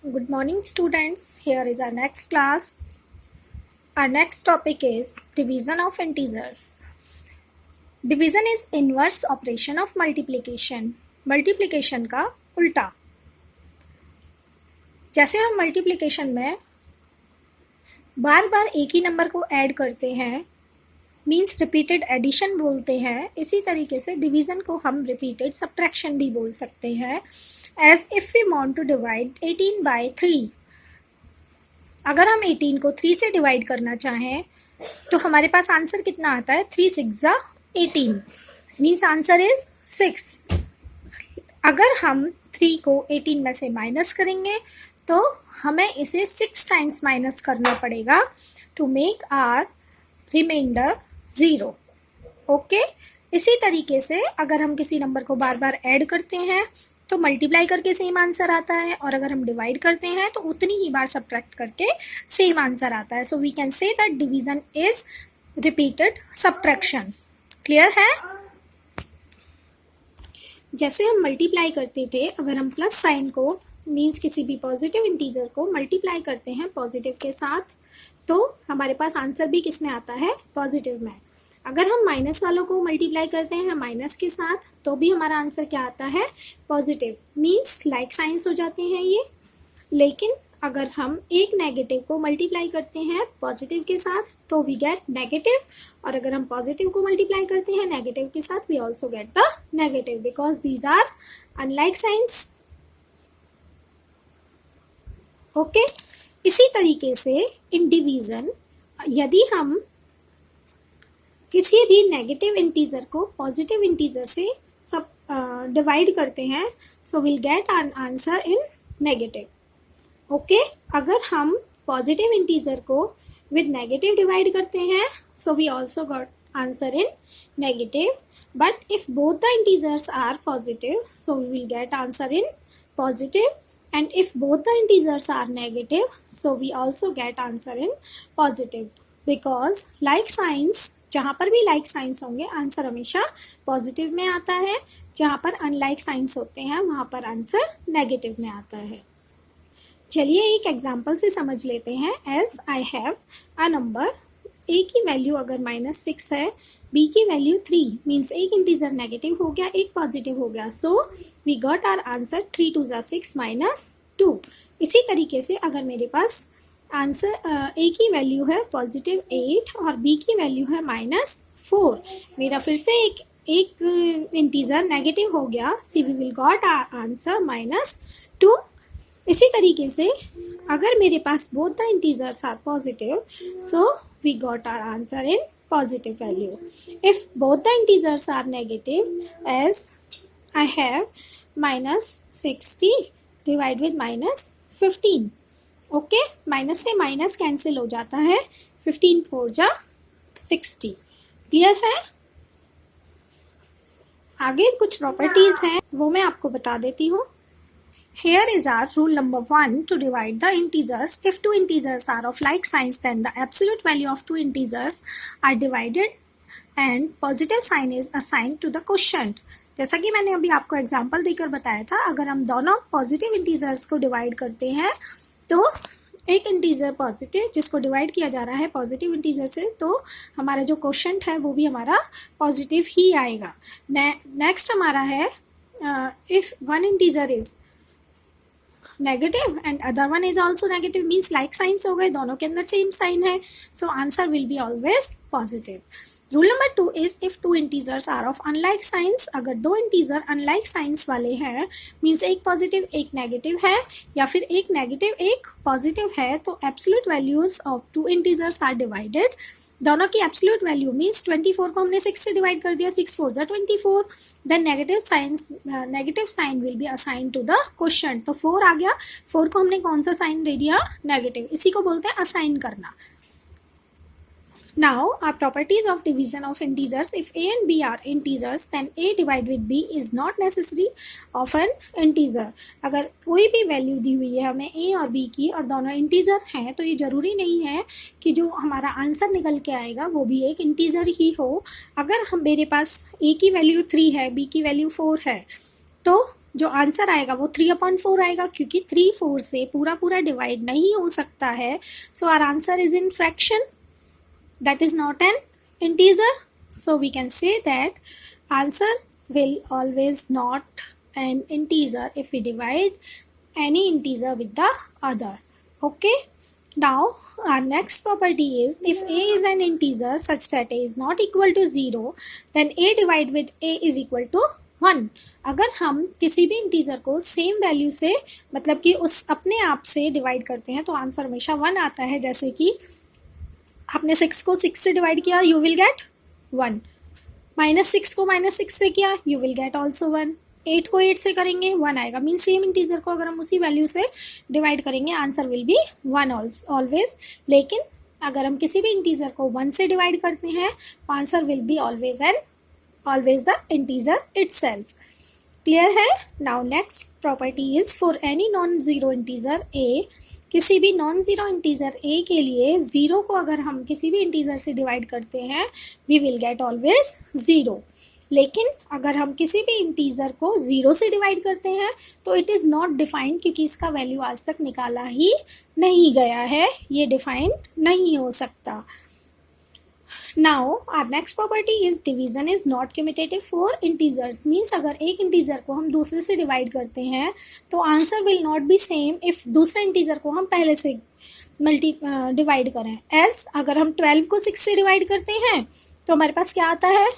Good morning, students. Here is our next class. Our next topic is division of integers. Division is inverse operation of multiplication. Multiplication का उल्टा. जैसे हम multiplication में बार बार एक ही number को add करते हैं, मीन्स रिपीटेड एडिशन बोलते हैं, इसी तरीके से डिवीजन को हम रिपीटेड सब्ट्रैक्शन भी बोल सकते हैं. As if we want to divide 18 by 3. अगर हम 18 को 3 से डिवाइड करना चाहें तो हमारे पास आंसर कितना आता है? 3 6 18, मीन्स आंसर इज 6. अगर हम 3 को 18 में से माइनस करेंगे तो हमें इसे 6 टाइम्स माइनस करना पड़ेगा to make our remainder 0. Okay, इसी तरीके से अगर हम किसी नंबर को बार बार ऐड करते हैं तो मल्टीप्लाई करके सेम आंसर आता है, और अगर हम डिवाइड करते हैं तो उतनी ही बार सब्ट्रैक्ट करके सेम आंसर आता है. So we can say that division is repeated subtraction. Clear है? जैसे हम मल्टीप्लाई करते थे, अगर हम प्लस साइन को मीन्स किसी भी पॉजिटिव इंटीजर को मल्टीप्लाई करते हैं पॉजिटिव के साथ, तो हमारे पास आंसर भी किस में आता है? पॉजिटिव में. अगर हम माइनस वालों को मल्टीप्लाई करते हैं माइनस के साथ तो भी हमारा आंसर क्या आता है? पॉजिटिव. मीन्स लाइक साइंस हो जाते हैं ये. लेकिन अगर हम एक नेगेटिव को मल्टीप्लाई करते हैं पॉजिटिव के साथ तो वी गेट नेगेटिव, और अगर हम पॉजिटिव को मल्टीप्लाई करते हैं नेगेटिव के साथ we also get the negative, because these are unlike signs. Okay, इसी तरीके से इन डिवीजन यदि हम किसी भी नेगेटिव इंटीजर को पॉजिटिव इंटीजर से सब डिवाइड करते हैं so will get an answer in negative. Okay, अगर हम पॉजिटिव इंटीजर को विद नेगेटिव डिवाइड करते हैं so we also got answer in negative. But if both the integers are positive so we will gate answer in positive, and if both the integers are negative so we also get answer in positive. Because like signs, जहाँ पर भी like signs होंगे answer हमेशा positive में आता है, जहाँ पर अनलाइक साइंस होते हैं वहाँ पर आंसर नेगेटिव में आता है. चलिए एक एग्जांपल से समझ लेते हैं. As I have a number, A की वैल्यू अगर -6 है, बी की वैल्यू 3, मीन्स एक इंटीजर नेगेटिव हो गया एक पॉजिटिव हो गया. So we got our answer 3 2 6 -2. इसी तरीके से अगर मेरे पास आंसर ए की वैल्यू है पॉजिटिव 8 और बी की वैल्यू है -4, मेरा फिर से एक इंटीजर नेगेटिव हो गया, see we will got answer -2. इसी तरीके से अगर मेरे पास both the integers are positive so we got our answer in positive value. If both the integers are negative, as I have -60 divide with -15. Okay, minus से minus cancel हो जाता है, 15 4 60. क्लियर है? आगे कुछ प्रॉपर्टीज हैं वो मैं आपको बता देती हूँ. Here is our rule number 1 to divide the integers. If two integers are of like signs then the absolute value of two integers are divided and positive sign is assigned to the quotient. जैसा कि मैंने अभी आपको example देकर बताया था, अगर हम दोनों पॉजिटिव इंटीजर्स को डिवाइड करते हैं तो एक इंटीजर पॉजिटिव जिसको डिवाइड किया जा रहा है पॉजिटिव इंटीजर से, तो हमारा जो क्वोशंट है वो भी हमारा पॉजिटिव ही आएगा. नेक्स्ट हमारा है if one integer is negative and other one is also negative, means like signs हो गए, दोनों के अंदर सेम साइन है, so answer will be always positive. Rule number 2 is if two integers are of unlike signs. अगर दो integer unlike signs वाले हैं, मीन्स एक पॉजिटिव एक नेगेटिव है या फिर एक नेगेटिव एक पॉजिटिव है, तो absolute values of two integers are divided. दोनों की एब्सोल्यूट वैल्यू मीन्स 24 को हमने 6 से डिवाइड कर दिया, 6 4 24, then negative sign will be assign to the quotient. तो 4 आ गया, 4 को हमने कौन सा साइन दे दिया? नेगेटिव. इसी को बोलते हैं असाइन करना. Now our properties of division of integers. If a and b are integers then a divided with b is not necessary of an integer. अगर कोई भी वैल्यू दी हुई है हमें a और b की और दोनों इंटीजर हैं तो ये ज़रूरी नहीं है कि जो हमारा आंसर निकल के आएगा वो भी एक इंटीजर ही हो. अगर हम मेरे पास a की वैल्यू 3 है, b की वैल्यू 4 है, तो जो आंसर आएगा वो 3/4 आएगा, क्योंकि 3/4 से पूरा पूरा डिवाइड नहीं हो सकता है. So our answer is in fraction, that is not an integer. So we can say that answer will always not an integer if we divide any integer with the other. Okay, now our next property is, if a is an integer such that a is not equal to 0, then a divided with a is equal to 1. अगर हम किसी भी integer को same value से, मतलब कि उस अपने आप से डिवाइड करते हैं, तो आंसर हमेशा 1 आता है. जैसे कि आपने 6 को 6 से डिवाइड किया, यू विल गेट 1. -6 को -6 से किया, यू विल गेट ऑल्सो 1. 8 को 8 से करेंगे 1 आएगा. मीन सेम इंटीजर को अगर हम उसी वैल्यू से डिवाइड करेंगे, आंसर विल बी 1 ऑलवेज. लेकिन अगर हम किसी भी इंटीजर को 1 से डिवाइड करते हैं, answer will be always the integer itself. Clear है? Now next property is, for any non zero integer A, किसी भी नॉन ज़ीरो इंटीजर a के लिए 0 को अगर हम किसी भी इंटीजर से डिवाइड करते हैं, वी विल गेट ऑलवेज 0. लेकिन अगर हम किसी भी इंटीजर को 0 से डिवाइड करते हैं, तो इट इज़ नॉट डिफाइंड, क्योंकि इसका वैल्यू आज तक निकाला ही नहीं गया है, ये डिफाइंड नहीं हो सकता. Now our next property is division is not commutative for integers. Means अगर एक इंटीजर को हम दूसरे से डिवाइड करते हैं, तो answer will not be same if दूसरे इंटीजर को हम पहले से डिवाइड करें. एज अगर हम 12 को 6 से डिवाइड करते हैं, तो हमारे पास क्या आता है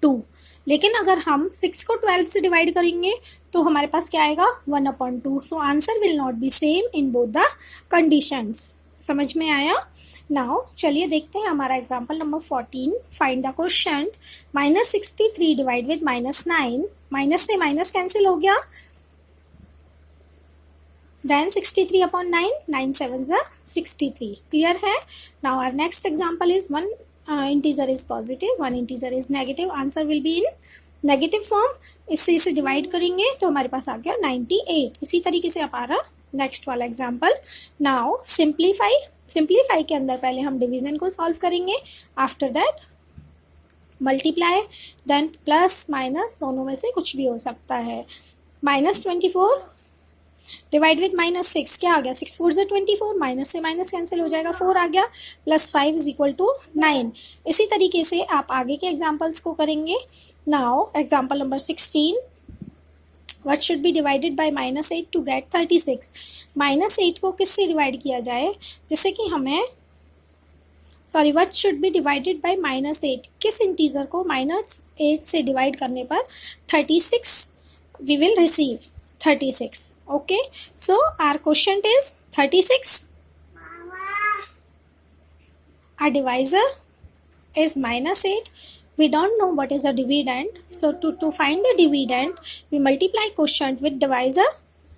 2. लेकिन अगर हम 6 को 12 से डिवाइड करेंगे, तो हमारे पास क्या आएगा 1/2. So answer will not be same in both the conditions. समझ में आया? नाउ चलिए देखते हैं हमारा example number 14. Find the question. -63 divide with -9. Minus से माइनस कैंसिल हो गया, देन 63/9, 9 7 63. क्लियर है? Now our next example is, one integer is positive, one integer is negative. Answer will be in negative form. इससे इसे divide करेंगे तो हमारे पास आ गया 98. इसी तरीके से आप आ रहा नेक्स्ट वाला एग्जाम्पल. नाउ सिंप्लीफाई के अंदर पहले हम डिवीजन को सॉल्व करेंगे, after that multiply, then plus minus, दोनों में से कुछ भी हो सकता है. -24 डिवाइड विद -6, क्या आ गया 6 4 24, माइनस से माइनस कैंसिल हो जाएगा, 4 आ गया, +5 इज इक्वल टू 9. इसी तरीके से आप आगे के एग्जाम्पल्स को करेंगे. Now example number 16. What should be divided by -8 to get 36? -8 को किससे डिवाइड किया जाए, जैसे कि हमें what should be divided by -8, किस इंटीजर को -8 से डिवाइड करने पर 36 we will receive 36. Okay, so our quotient is 36. Our divisor is -8. We don't know what is the dividend, so to find the dividend we multiply quotient with divisor.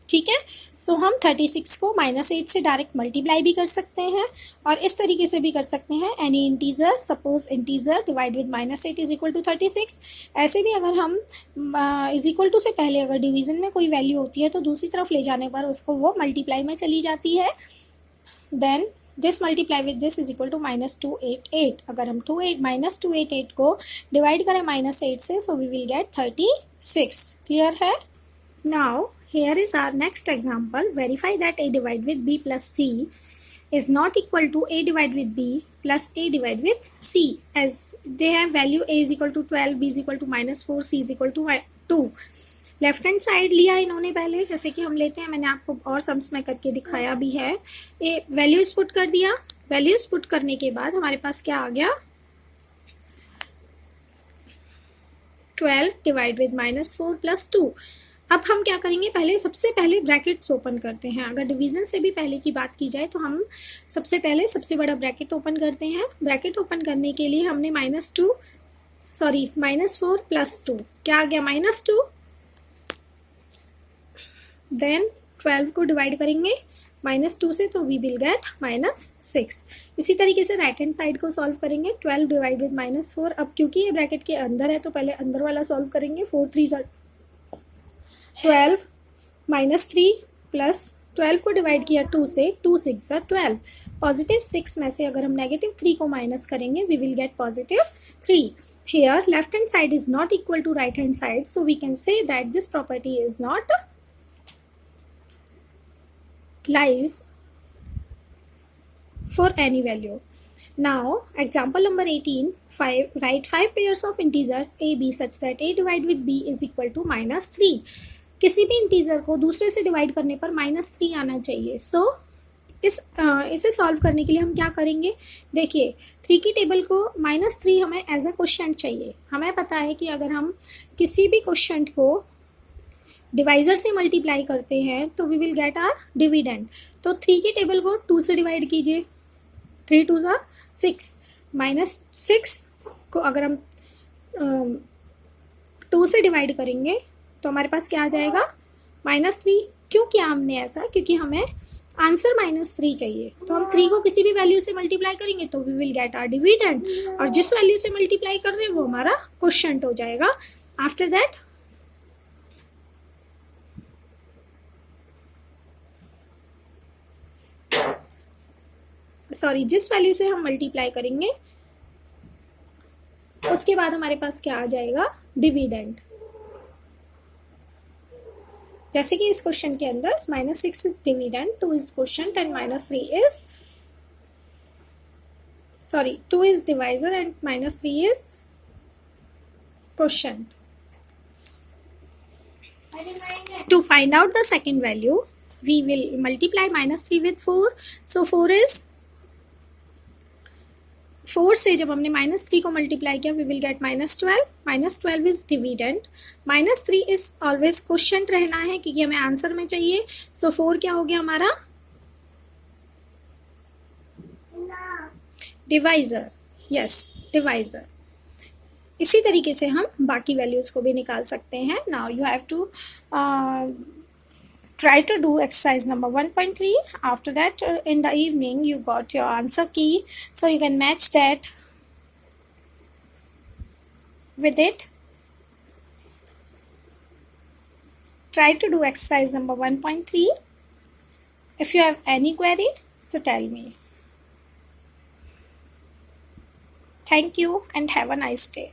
ठीक है? सो हम 36 को -8 से डायरेक्ट मल्टीप्लाई भी कर सकते हैं, और इस तरीके से भी कर सकते हैं. Any integer, suppose integer divide with -8 is equal to 36. ऐसे भी अगर हम इज इक्वल टू से पहले अगर डिवीजन में कोई वैल्यू होती है, तो दूसरी तरफ ले जाने पर उसको वो मल्टीप्लाई में चली जाती है. Then this multiply with this is equal to -288. अगर हम -288 को डिवाइड करें -8 से, so we will get 36. Clear है? Now here is our next example. Verify that a divide with b plus c is not equal to a divided with b plus a divided with c, as they have value a is equal to 12, b is equal to -4, c is equal to 2. Left hand side लिया इन्होंने पहले, जैसे कि हम लेते हैं, मैंने आपको और सम्स में करके दिखाया भी है. ये वैल्यूज पुट कर दिया. वैल्यूज पुट करने के बाद हमारे पास क्या आ गया 12 डिवाइड विद -4 प्लस 2. अब हम क्या करेंगे, सबसे पहले ब्रैकेट्स ओपन करते हैं. अगर डिवीजन से भी पहले की बात की जाए, तो हम सबसे पहले सबसे बड़ा ब्रैकेट ओपन करते हैं. ब्रैकेट ओपन करने के लिए हमने -4 प्लस 2, क्या आ गया -2. देन 12 को डिवाइड करेंगे -2 से, तो वी विल गेट -6. इसी तरीके से राइट हैंड साइड को सॉल्व करेंगे. 12 डिवाइड विद -4. अब क्योंकि ये ब्रैकेट के अंदर है, तो पहले अंदर वाला सॉल्व करेंगे. 4 3 12, -3 प्लस 12 को डिवाइड किया 2 से, 2 6 12. +6 में से अगर हम -3 को माइनस करेंगे, we will get +3. here left hand side is not equal to right hand side, so we can say that this property is not lies for any value. Now example number 18, write 5 pairs of integers a b such that a divided with b is equal to -3. किसी भी integer को दूसरे से divide करने पर -3 आना चाहिए. सो इसे सॉल्व करने के लिए हम क्या करेंगे, देखिए 3 की टेबल को -3 हमें एज अ क्वोशिएंट चाहिए. हमें पता है कि अगर हम किसी भी क्वोशिएंट को डिवाइजर से मल्टीप्लाई करते हैं तो we will get our dividend. तो 3 की टेबल को 2 से डिवाइड कीजिए. 3 2 ज़ा 6, -6 को अगर हम 2 से डिवाइड करेंगे तो हमारे पास क्या आ जाएगा, -3. क्यों किया हमने ऐसा, क्योंकि हमें आंसर -3 चाहिए. तो हम 3 को किसी भी वैल्यू से मल्टीप्लाई करेंगे तो we will get our dividend, और जिस वैल्यू से मल्टीप्लाई कर रहे हैं वो हमारा क्वोशिएंट हो जाएगा. आफ्टर दैट जिस वैल्यू से हम मल्टीप्लाई करेंगे उसके बाद हमारे पास क्या आ जाएगा, डिविडेंड. जैसे कि इस क्वेश्चन के अंदर -6 is dividend, 2 is quotient and -2 is divisor and -3 is quotient. To find out the second value, we will multiply -3 with 4. So 4 से जब हमने -3 को मल्टीप्लाई किया, we will get -12. -12 is dividend. -3 is always quotient रहना है क्योंकि हमें आंसर में चाहिए. सो 4 क्या हो गया हमारा, डिवाइजर. Yes, divisor. इसी तरीके से हम बाकी वैल्यूज को भी निकाल सकते हैं. Now you have to try to do exercise number 1.3. After that, in the evening you got your answer key, so you can match that with it. Try to do exercise number 1.3. If you have any query, so tell me. Thank you and have a nice day.